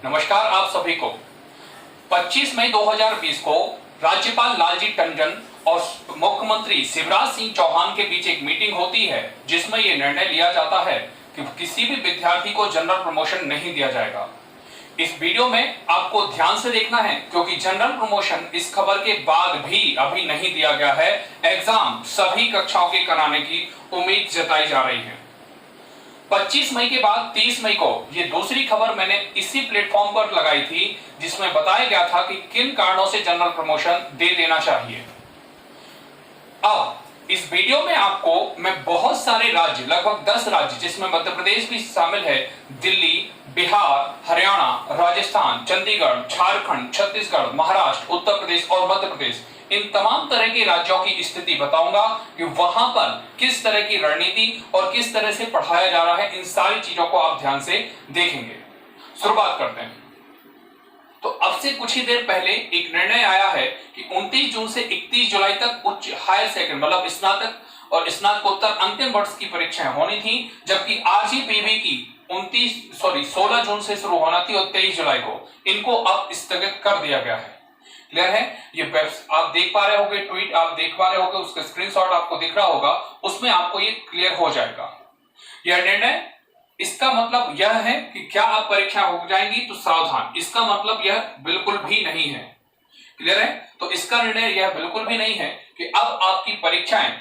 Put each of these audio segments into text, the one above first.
नमस्कार आप सभी को। 25 मई 2020 को राज्यपाल लालजी टंडन और मुख्यमंत्री शिवराज सिंह चौहान के बीच एक मीटिंग होती है जिसमें यह निर्णय लिया जाता है कि किसी भी विद्यार्थी को जनरल प्रमोशन नहीं दिया जाएगा। इस वीडियो में आपको ध्यान से देखना है क्योंकि जनरल प्रमोशन इस खबर के बाद भी अभी नहीं दिया गया है। एग्जाम सभी कक्षाओं के कराने की उम्मीद जताई जा रही है। 25 मई के बाद 30 मई को ये दूसरी खबर मैंने इसी प्लेटफॉर्म पर लगाई थी जिसमें बताया गया था कि किन कारणों से जनरल प्रमोशन दे देना चाहिए। अब इस वीडियो में आपको मैं बहुत सारे राज्य, लगभग 10 राज्य जिसमें मध्य प्रदेश भी शामिल है, दिल्ली, बिहार, हरियाणा, राजस्थान, चंडीगढ़, झारखंड, छत्तीसगढ़, महाराष्ट्र, उत्तर प्रदेश और मध्य प्रदेश, इन तमाम तरह के राज्यों की स्थिति बताऊंगा कि वहां पर किस तरह की रणनीति और किस तरह से पढ़ाया जा रहा है। इन सारी चीजों को आप ध्यान से देखेंगे। शुरुआत करते हैं। तो अब से कुछ ही देर पहले एक निर्णय आया है कि 29 जून से 31 जुलाई तक उच्च हायर सेकेंडरी मतलब स्नातक और स्नातकोत्तर अंतिम वर्ष की परीक्षाएं होनी थी, जबकि आरजीपीवी की 16 जून से शुरू होना थी और 23 जुलाई को इनको अब स्थगित कर दिया गया है। क्लियर है? ये आप देख पा रहे होंगे, ट्वीट आप देख पा रहे होंगे, उसका स्क्रीनशॉट आपको दिख रहा होगा, उसमें आपको ये क्लियर हो जाएगा। यह निर्णय, इसका मतलब यह है कि क्या अब परीक्षा हो जाएंगी तो सावधान, इसका मतलब यह बिल्कुल भी नहीं है। क्लियर है? तो इसका निर्णय यह बिल्कुल भी नहीं है कि अब आपकी परीक्षाएं,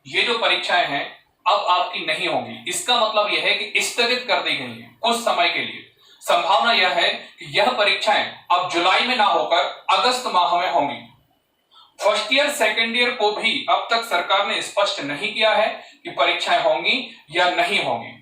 ये जो परीक्षाएं हैं अब आपकी नहीं होंगी। इसका मतलब यह है कि स्थगित कर दी गई है कुछ समय के लिए। संभावना यह है कि यह परीक्षाएं अब जुलाई में ना होकर अगस्त माह में होंगी। फर्स्ट ईयर सेकेंड ईयर को भी अब तक सरकार ने स्पष्ट नहीं किया है कि परीक्षाएं होंगी या नहीं होंगी।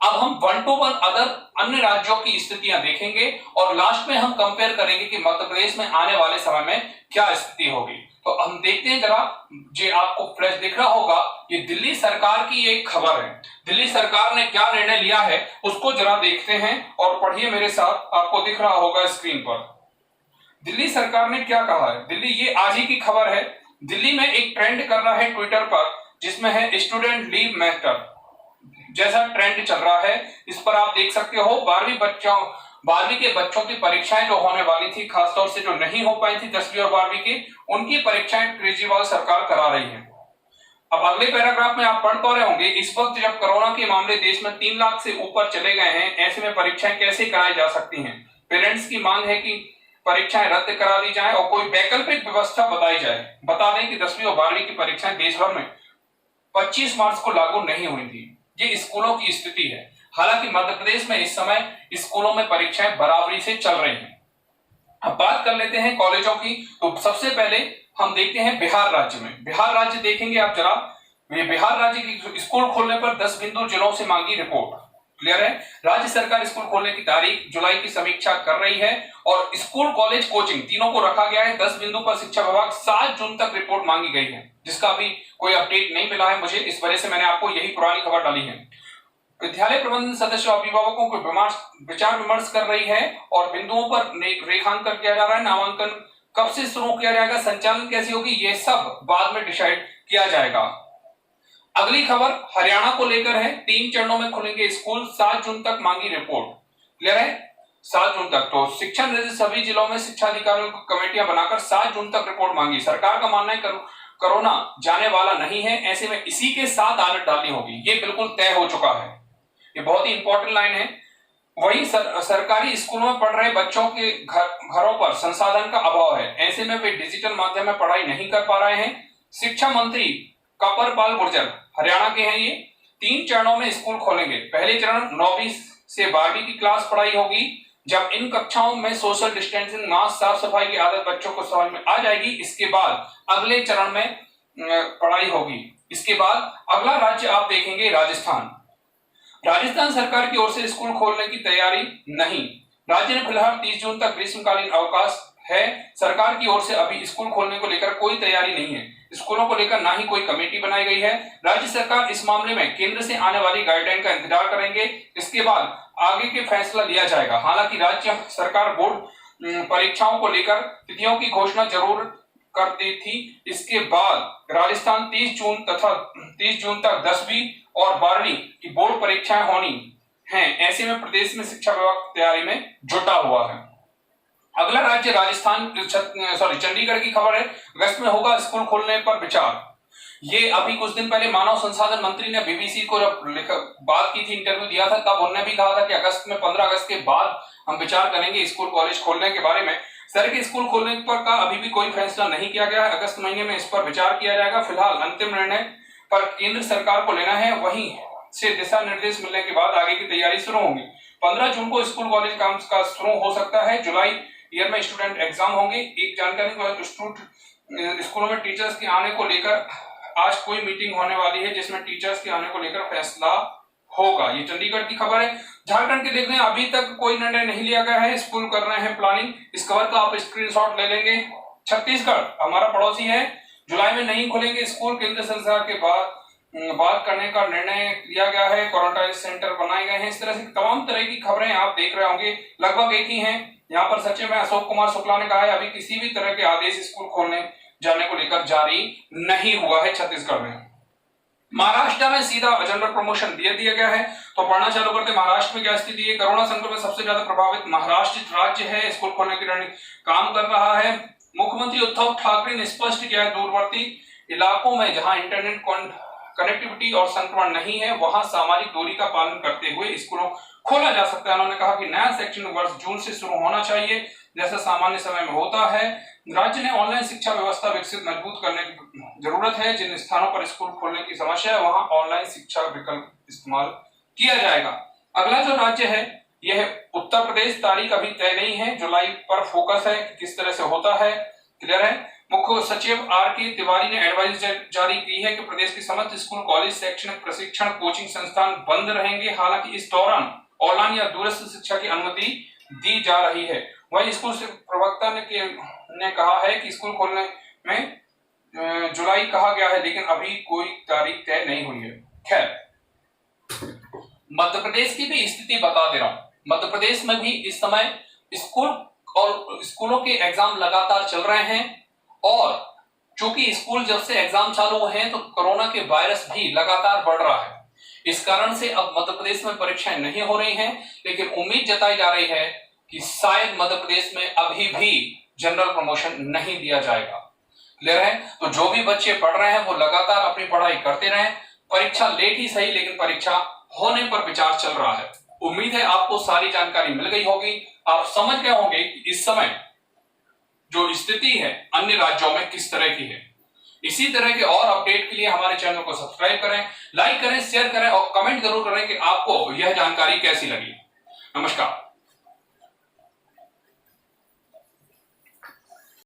अब हम 1 to 1 अन्य राज्यों की स्थितियां देखेंगे और लास्ट में हम कंपेयर करेंगे कि मध्य प्रदेश में आने वाले समय में क्या स्थिति होगी। तो हम देखते हैं जरा, जो आपको फ्लैश दिख रहा होगा, ये दिल्ली सरकार की एक खबर है। दिल्ली सरकार ने क्या निर्णय लिया है उसको जरा देखते हैं और पढ़िए मेरे साथ, आपको दिख रहा होगा स्क्रीन पर। दिल्ली सरकार ने क्या कहा है। दिल्ली, ये आज ही की खबर है। दिल्ली में एक ट्रेंड कर रहा है ट्विटर पर जिसमें है स्टूडेंट लीव मैटर जैसा ट्रेंड चल रहा है। इस पर आप देख सकते हो 12वीं के बच्चों की परीक्षाएं जो होने वाली थी, खासतौर से जो नहीं हो पाई थी 10वीं और 12वीं की, उनकी परीक्षाएं केजरीवाल सरकार करा रही है। अब अगले पैराग्राफ में आप पढ़ पा रहे होंगे, इस वक्त जब कोरोना के मामले देश में 3 लाख से ऊपर चले गए हैं, ऐसे में परीक्षाएं कैसे कराई जा सकती हैं। पेरेंट्स की मांग है कि परीक्षाएं रद्द करा दी जाए और कोई वैकल्पिक व्यवस्था बताई जाए। बता दें कि 10वीं और 12वीं की परीक्षाएं देश भर में 25 मार्च को लागू नहीं हुई थी। ये स्कूलों की स्थिति है। हालांकि मध्य प्रदेश में इस समय स्कूलों में परीक्षाएं बराबरी से चल रही हैं। अब बात कर लेते हैं कॉलेजों की। तो सबसे पहले हम देखते हैं बिहार राज्य में। बिहार राज्य देखेंगे आप जरा। बिहार राज्य की स्कूल खोलने पर 10 बिंदु जिलों से मांगी रिपोर्ट। क्लियर है? राज्य सरकार स्कूल खोलने की तारीख जुलाई की समीक्षा कर रही है और स्कूल, कॉलेज, कोचिंग तीनों को रखा गया है। 10 बिंदु पर शिक्षा विभाग 7 जून तक रिपोर्ट मांगी गई है, जिसका अभी कोई अपडेट नहीं मिला है मुझे, इस वजह से मैंने आपको यही पुरानी खबर डाली है। विद्यालय प्रबंधन सदस्य अभिभावकों को विचार विमर्श कर रही है और बिंदुओं पर रेखांकन किया जा रहा है। नामांकन कब से शुरू किया जाएगा, संचालन कैसी होगी, ये सब बाद में डिसाइड किया जाएगा। अगली खबर हरियाणा को लेकर है। 3 चरणों में खुलेंगे स्कूल, 7 जून तक मांगी रिपोर्ट। क्लियर है? 7 जून तक। तो शिक्षा निदेशक सभी जिलों में शिक्षा अधिकारियों को कमेटियां बनाकर 7 जून तक रिपोर्ट मांगी। सरकार का मानना है कोरोना जाने वाला नहीं है, ऐसे में इसी के साथ आदत डालनी होगी। ये बिल्कुल तय हो चुका है। ये बहुत ही इंपॉर्टेंट लाइन है। वही सरकारी स्कूलों में पढ़ रहे बच्चों के घरों पर संसाधन का अभाव है, ऐसे में वे डिजिटल माध्यम में पढ़ाई नहीं कर पा रहे हैं। शिक्षा मंत्री कंवरपाल गुर्जर हरियाणा के हैं। ये 3 चरणों में स्कूल खोलेंगे। पहले चरण 9वीं से 12वीं की क्लास पढ़ाई होगी, जब इन कक्षाओं में सोशल डिस्टेंसिंग, मास्क, साफ सफाई की आदत बच्चों को समझ में आ जाएगी। इसके बाद अगले चरण में पढ़ाई होगी। इसके बाद अगला राज्य आप देखेंगे राजस्थान। राजस्थान सरकार की ओर से स्कूल खोलने की तैयारी नहीं। राज्य ने फिलहाल 30 जून तक ग्रीष्मकालीन अवकाश है। सरकार की ओर से अभी स्कूल खोलने को लेकर कोई तैयारी नहीं है। स्कूलों को लेकर ना ही कोई कमेटी बनाई गई है। राज्य सरकार इस मामले में केंद्र से आने वाली गाइडलाइन का इंतजार करेंगे। इसके बाद आगे के फैसला लिया जाएगा। हालांकि राज्य सरकार बोर्ड परीक्षाओं को लेकर तिथियों की घोषणा जरूर कर दी थी। इसके बाद राजस्थान 30 जून तक 10वीं और 12वीं की बोर्ड परीक्षाएं होनी हैं। ऐसे में प्रदेश में शिक्षा विभाग तैयारी में जुटा हुआ है। अगला राज्य राजस्थान, चंडीगढ़ की खबर है। अगस्त में होगा स्कूल खोलने पर विचार। ये अभी कुछ दिन पहले मानव संसाधन मंत्री ने बीबीसी को जब बात की थी, इंटरव्यू दिया था, तब उन्होंने भी कहा था कि अगस्त में 15 अगस्त के बाद हम विचार करेंगे स्कूल कॉलेज खोलने के बारे में। सर के स्कूल खोलने पर का अभी भी कोई फैसला नहीं किया गया है। अगस्त महीने में इस पर विचार किया जाएगा। फिलहाल अंतिम निर्णय पर केंद्र सरकार को लेना है, वहीं से दिशा निर्देश मिलने के बाद आगे की तैयारी शुरू होगी। 15 जून को स्कूल कॉलेज काम का शुरू हो सकता है। जुलाई ईयर में स्टूडेंट एग्जाम होंगे। एक जानकारी, स्कूलों में टीचर्स के आने को लेकर आज कोई मीटिंग होने वाली है, जिसमें टीचर्स के आने को लेकर फैसला होगा। ये चंडीगढ़ की खबर है। झारखंड के देख रहे हैं, अभी तक कोई निर्णय नहीं लिया गया है। स्कूल कर रहे हैं प्लानिंग। इस खबर का आप स्क्रीनशॉट ले लेंगे। छत्तीसगढ़ हमारा पड़ोसी है। जुलाई में नहीं खुलेंगे स्कूल। केंद्र सरकार के बाद बात करने का निर्णय लिया गया है। क्वारंटाइन सेंटर बनाए गए हैं। इस तरह से तमाम तरह की खबरें आप देख रहे होंगे, लगभग एक ही हैं। यहाँ पर सचिव में अशोक कुमार शुक्ला ने कहा है अभी किसी भी तरह के आदेश स्कूल खोलने जाने को लेकर जारी नहीं हुआ है छत्तीसगढ़ में। महाराष्ट्र में सीधा जनरल प्रमोशन दे दिया गया है। तो पढ़ना चालू करते। महाराष्ट्र में क्या स्थिति है? कोरोना संक्रमण सबसे ज्यादा प्रभावित महाराष्ट्र राज्य है। स्कूल खोलने की रणनीति काम कर रहा है। मुख्यमंत्री उद्धव ठाकरे ने स्पष्ट किया है दूरवर्ती इलाकों में जहां इंटरनेट कनेक्टिविटी और संक्रमण नहीं है, वहां सामाजिक दूरी का पालन करते हुए स्कूलों खोला जा सकता है। उन्होंने कहा कि नया शैक्षणिक वर्ष जून से शुरू होना चाहिए, जैसा सामान्य समय में होता है। राज्य ने ऑनलाइन शिक्षा व्यवस्था विकसित मजबूत करने की जरूरत है। जिन स्थानों पर स्कूल खोलने की समस्या है, वहां ऑनलाइन शिक्षा विकल्प इस्तेमाल किया जाएगा। अगला जो राज्य है यह उत्तर प्रदेश। तारीख अभी तय नहीं है। जुलाई पर फोकस है कि किस तरह से होता है। क्लियर है। मुख्य सचिव आर.के. तिवारी ने एडवाइस जारी की है कि प्रदेश के समस्त स्कूल, कॉलेज, शैक्षणिक प्रशिक्षण, कोचिंग संस्थान बंद रहेंगे। हालांकि इस दौरान ऑनलाइन या दूरस्थ शिक्षा की अनुमति दी जा रही है। वहीं स्कूल से प्रवक्ता ने कहा है कि स्कूल खोलने में जुलाई कहा गया है, लेकिन अभी कोई तारीख तय नहीं हुई है। खैर, मध्य प्रदेश की भी स्थिति बता दे रहा हूं। मध्य प्रदेश में भी इस समय स्कूल और स्कूलों के एग्जाम लगातार चल रहे हैं, और चूंकि स्कूल जब से एग्जाम चालू हुए हैं तो कोरोना के वायरस भी लगातार बढ़ रहा है। इस कारण से अब मध्य प्रदेश में परीक्षाएं नहीं हो रही हैं, लेकिन उम्मीद जताई जा रही है कि शायद मध्य प्रदेश में अभी भी जनरल प्रमोशन नहीं दिया जाएगा। क्लियर है। तो जो भी बच्चे पढ़ रहे हैं वो लगातार अपनी पढ़ाई करते रहें। परीक्षा लेट ही सही, लेकिन परीक्षा होने पर विचार चल रहा है। उम्मीद है आपको सारी जानकारी मिल गई होगी। आप समझ गए होंगे कि इस समय जो स्थिति है अन्य राज्यों में किस तरह की है। इसी तरह के और अपडेट के लिए हमारे चैनल को सब्सक्राइब करें, लाइक करें, शेयर करें और कमेंट जरूर करें कि आपको यह जानकारी कैसी लगी। नमस्कार।